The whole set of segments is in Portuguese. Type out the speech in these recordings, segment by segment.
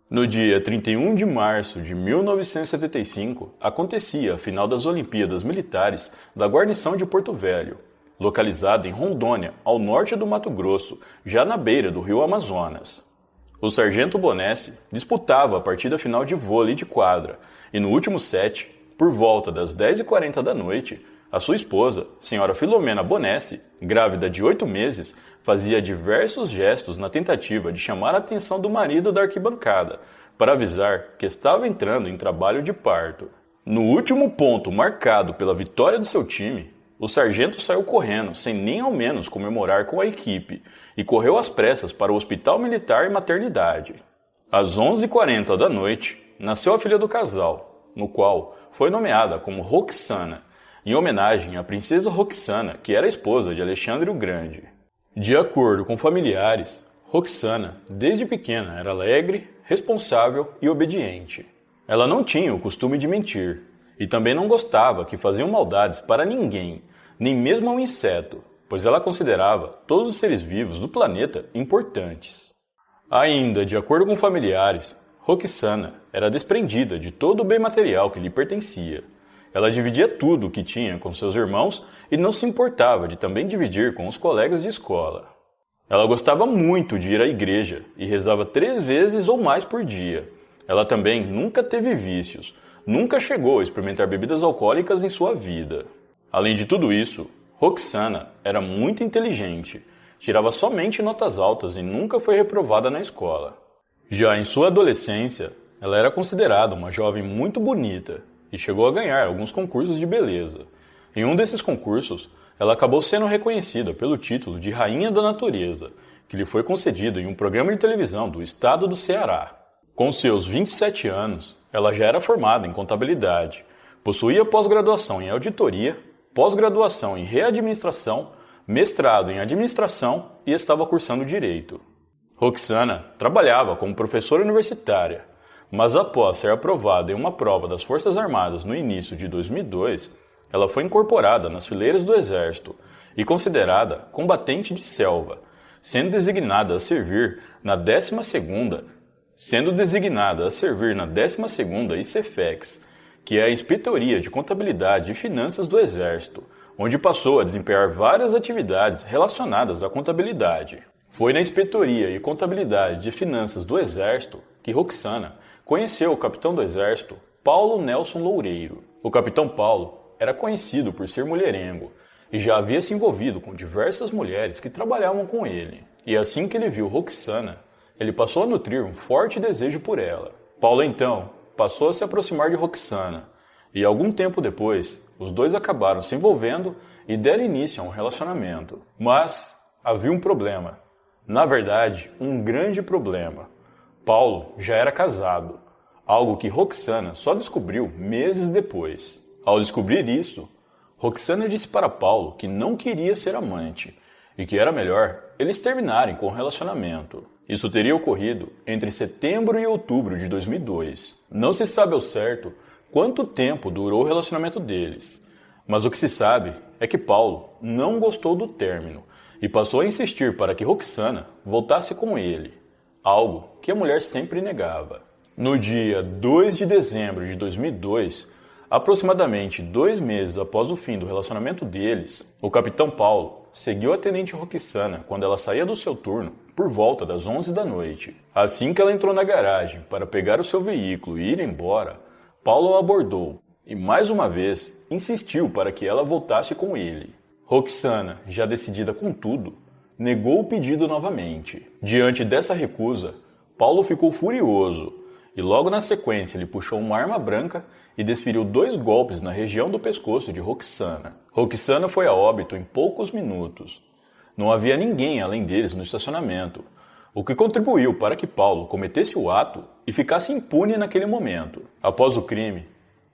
No dia 31 de março de 1975, acontecia a final das Olimpíadas Militares da guarnição de Porto Velho, localizada em Rondônia, ao norte do Mato Grosso, já na beira do rio Amazonas. O sargento Bonesse disputava a partida final de vôlei de quadra e no último set, por volta das 10h40 da noite, a sua esposa, senhora Filomena Bonesse, grávida de 8 meses, fazia diversos gestos na tentativa de chamar a atenção do marido da arquibancada, para avisar que estava entrando em trabalho de parto. No último ponto marcado pela vitória do seu time, o sargento saiu correndo, sem nem ao menos comemorar com a equipe, e correu às pressas para o Hospital Militar e Maternidade. Às 11h40 da noite, nasceu a filha do casal, no qual foi nomeada como Roxana, em homenagem à princesa Roxana, que era esposa de Alexandre o Grande. De acordo com familiares, Roxana, desde pequena, era alegre, responsável e obediente. Ela não tinha o costume de mentir, e também não gostava que faziam maldades para ninguém, nem mesmo a um inseto, pois ela considerava todos os seres vivos do planeta importantes. Ainda, de acordo com familiares, Roxana era desprendida de todo o bem material que lhe pertencia. Ela dividia tudo o que tinha com seus irmãos e não se importava de também dividir com os colegas de escola. Ela gostava muito de ir à igreja e rezava 3 vezes ou mais por dia. Ela também nunca teve vícios, nunca chegou a experimentar bebidas alcoólicas em sua vida. Além de tudo isso, Roxana era muito inteligente, tirava somente notas altas e nunca foi reprovada na escola. Já em sua adolescência, ela era considerada uma jovem muito bonita e chegou a ganhar alguns concursos de beleza. Em um desses concursos, ela acabou sendo reconhecida pelo título de Rainha da Natureza, que lhe foi concedido em um programa de televisão do estado do Ceará. Com seus 27 anos, ela já era formada em contabilidade, possuía pós-graduação em auditoria, pós-graduação em readministração, mestrado em administração e estava cursando direito. Roxana trabalhava como professora universitária, mas após ser aprovada em uma prova das Forças Armadas no início de 2002, ela foi incorporada nas fileiras do Exército e considerada combatente de selva, sendo designada a servir na 12ª ICEFEX, que é a Inspetoria de Contabilidade e Finanças do Exército, onde passou a desempenhar várias atividades relacionadas à contabilidade. Foi na Inspetoria e Contabilidade de Finanças do Exército que Roxana conheceu o capitão do Exército, Paulo Nelson Loureiro. O capitão Paulo era conhecido por ser mulherengo e já havia se envolvido com diversas mulheres que trabalhavam com ele. E assim que ele viu Roxana, ele passou a nutrir um forte desejo por ela. Paulo então passou a se aproximar de Roxana e algum tempo depois, os dois acabaram se envolvendo e deram início a um relacionamento. Mas havia um problema. Na verdade, um grande problema. Paulo já era casado, algo que Roxana só descobriu meses depois. Ao descobrir isso, Roxana disse para Paulo que não queria ser amante e que era melhor eles terminarem com o relacionamento. Isso teria ocorrido entre setembro e outubro de 2002. Não se sabe ao certo quanto tempo durou o relacionamento deles, mas o que se sabe é que Paulo não gostou do término e passou a insistir para que Roxana voltasse com ele, algo que a mulher sempre negava. No dia 2 de dezembro de 2002, aproximadamente 2 meses após o fim do relacionamento deles, o capitão Paulo seguiu a tenente Roxana quando ela saía do seu turno por volta das 11 da noite. Assim que ela entrou na garagem para pegar o seu veículo e ir embora, Paulo a abordou e mais uma vez insistiu para que ela voltasse com ele. Roxana, já decidida com tudo, negou o pedido novamente. Diante dessa recusa, Paulo ficou furioso e logo na sequência ele puxou uma arma branca e desferiu 2 golpes na região do pescoço de Roxana. Roxana foi a óbito em poucos minutos. Não havia ninguém além deles no estacionamento, o que contribuiu para que Paulo cometesse o ato e ficasse impune naquele momento. Após o crime,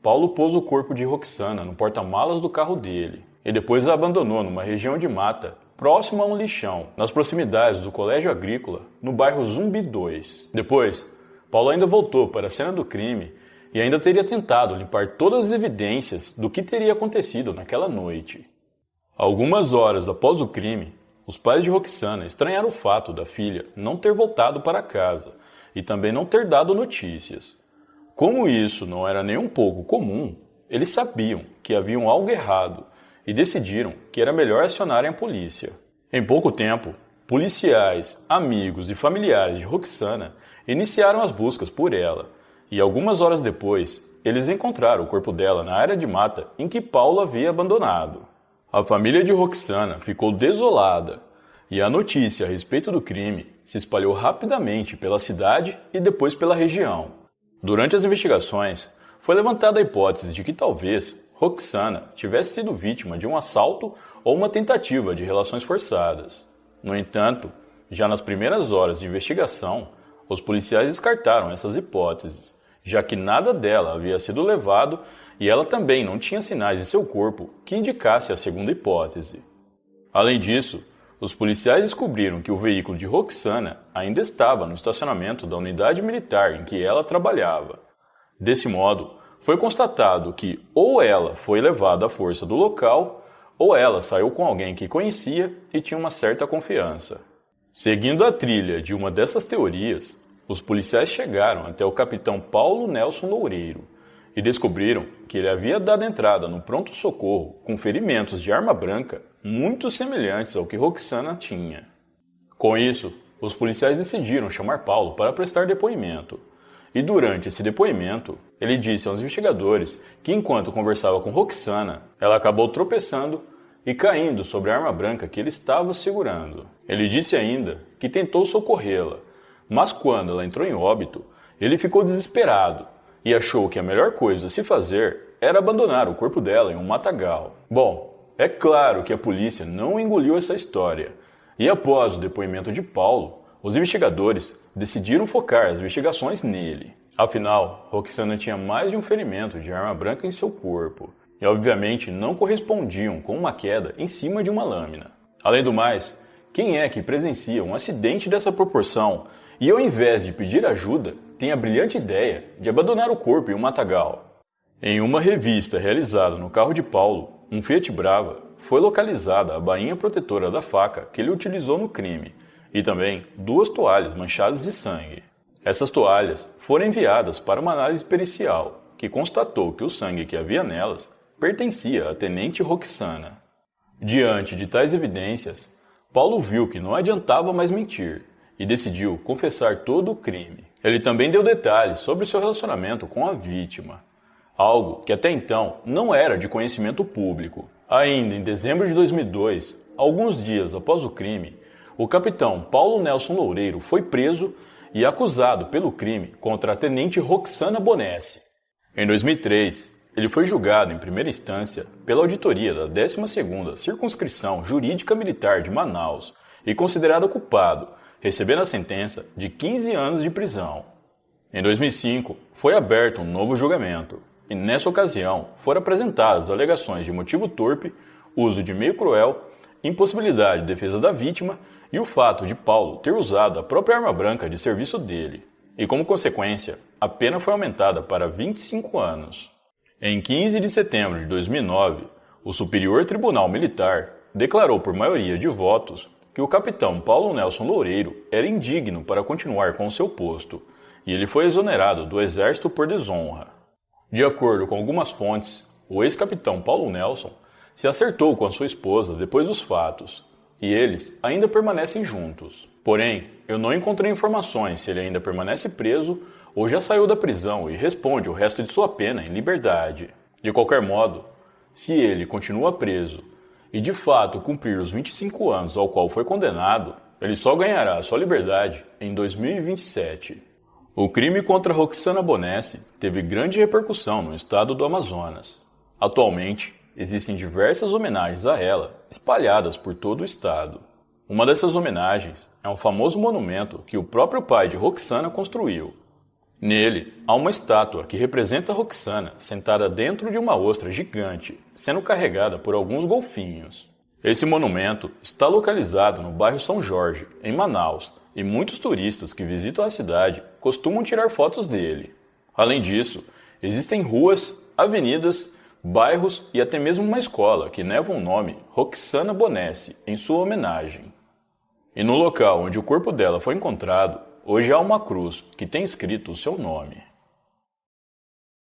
Paulo pôs o corpo de Roxana no porta-malas do carro dele e depois a abandonou numa região de mata próximo a um lixão, nas proximidades do Colégio Agrícola, no bairro Zumbi 2. Depois, Paulo ainda voltou para a cena do crime e ainda teria tentado limpar todas as evidências do que teria acontecido naquela noite. Algumas horas após o crime, os pais de Roxana estranharam o fato da filha não ter voltado para casa e também não ter dado notícias. Como isso não era nem um pouco comum, eles sabiam que havia algo errado e decidiram que era melhor acionarem a polícia. Em pouco tempo, policiais, amigos e familiares de Roxana iniciaram as buscas por ela, e algumas horas depois, eles encontraram o corpo dela na área de mata em que Paulo havia abandonado. A família de Roxana ficou desolada, e a notícia a respeito do crime se espalhou rapidamente pela cidade e depois pela região. Durante as investigações, foi levantada a hipótese de que talvez Roxana tivesse sido vítima de um assalto ou uma tentativa de relações forçadas. No entanto, já nas primeiras horas de investigação, os policiais descartaram essas hipóteses, já que nada dela havia sido levado e ela também não tinha sinais em seu corpo que indicasse a segunda hipótese. Além disso, os policiais descobriram que o veículo de Roxana ainda estava no estacionamento da unidade militar em que ela trabalhava. Desse modo, foi constatado que ou ela foi levada à força do local, ou ela saiu com alguém que conhecia e tinha uma certa confiança. Seguindo a trilha de uma dessas teorias, os policiais chegaram até o capitão Paulo Nelson Loureiro e descobriram que ele havia dado entrada no pronto-socorro com ferimentos de arma branca muito semelhantes ao que Roxana tinha. Com isso, os policiais decidiram chamar Paulo para prestar depoimento. E durante esse depoimento, ele disse aos investigadores que enquanto conversava com Roxana, ela acabou tropeçando e caindo sobre a arma branca que ele estava segurando. Ele disse ainda que tentou socorrê-la, mas quando ela entrou em óbito, ele ficou desesperado e achou que a melhor coisa a se fazer era abandonar o corpo dela em um matagal. Bom, é claro que a polícia não engoliu essa história, e após o depoimento de Paulo, os investigadores decidiram focar as investigações nele. Afinal, Roxana tinha mais de um ferimento de arma branca em seu corpo, e obviamente não correspondiam com uma queda em cima de uma lâmina. Além do mais, quem é que presencia um acidente dessa proporção e ao invés de pedir ajuda, tem a brilhante ideia de abandonar o corpo em um matagal? Em uma revista realizada no carro de Paulo, um Fiat Brava, foi localizada a bainha protetora da faca que ele utilizou no crime, e também 2 toalhas manchadas de sangue. Essas toalhas foram enviadas para uma análise pericial, que constatou que o sangue que havia nelas pertencia à tenente Roxana. Diante de tais evidências, Paulo viu que não adiantava mais mentir e decidiu confessar todo o crime. Ele também deu detalhes sobre seu relacionamento com a vítima, algo que até então não era de conhecimento público. Ainda em dezembro de 2002, alguns dias após o crime, o capitão Paulo Nelson Loureiro foi preso e acusado pelo crime contra a tenente Roxana Bonessi. Em 2003, ele foi julgado em primeira instância pela auditoria da 12ª Circunscrição Jurídica Militar de Manaus e considerado culpado, recebendo a sentença de 15 anos de prisão. Em 2005, foi aberto um novo julgamento, e nessa ocasião foram apresentadas alegações de motivo torpe, uso de meio cruel, impossibilidade de defesa da vítima e o fato de Paulo ter usado a própria arma branca de serviço dele, e como consequência, a pena foi aumentada para 25 anos. Em 15 de setembro de 2009, o Superior Tribunal Militar declarou por maioria de votos que o capitão Paulo Nelson Loureiro era indigno para continuar com seu posto, e ele foi exonerado do Exército por desonra. De acordo com algumas fontes, o ex-capitão Paulo Nelson se acertou com a sua esposa depois dos fatos, e eles ainda permanecem juntos. Porém, eu não encontrei informações se ele ainda permanece preso ou já saiu da prisão e responde o resto de sua pena em liberdade. De qualquer modo, se ele continua preso e de fato cumprir os 25 anos ao qual foi condenado, ele só ganhará sua liberdade em 2027. O crime contra Roxana Bonessi teve grande repercussão no estado do Amazonas. Atualmente, existem diversas homenagens a ela, espalhadas por todo o estado. Uma dessas homenagens é um famoso monumento que o próprio pai de Roxana construiu. Nele, há uma estátua que representa Roxana sentada dentro de uma ostra gigante, sendo carregada por alguns golfinhos. Esse monumento está localizado no bairro São Jorge, em Manaus, e muitos turistas que visitam a cidade costumam tirar fotos dele. Além disso, existem ruas, avenidas, bairros e até mesmo uma escola que leva o nome Roxana Bonessi em sua homenagem. E no local onde o corpo dela foi encontrado, hoje há uma cruz que tem escrito o seu nome.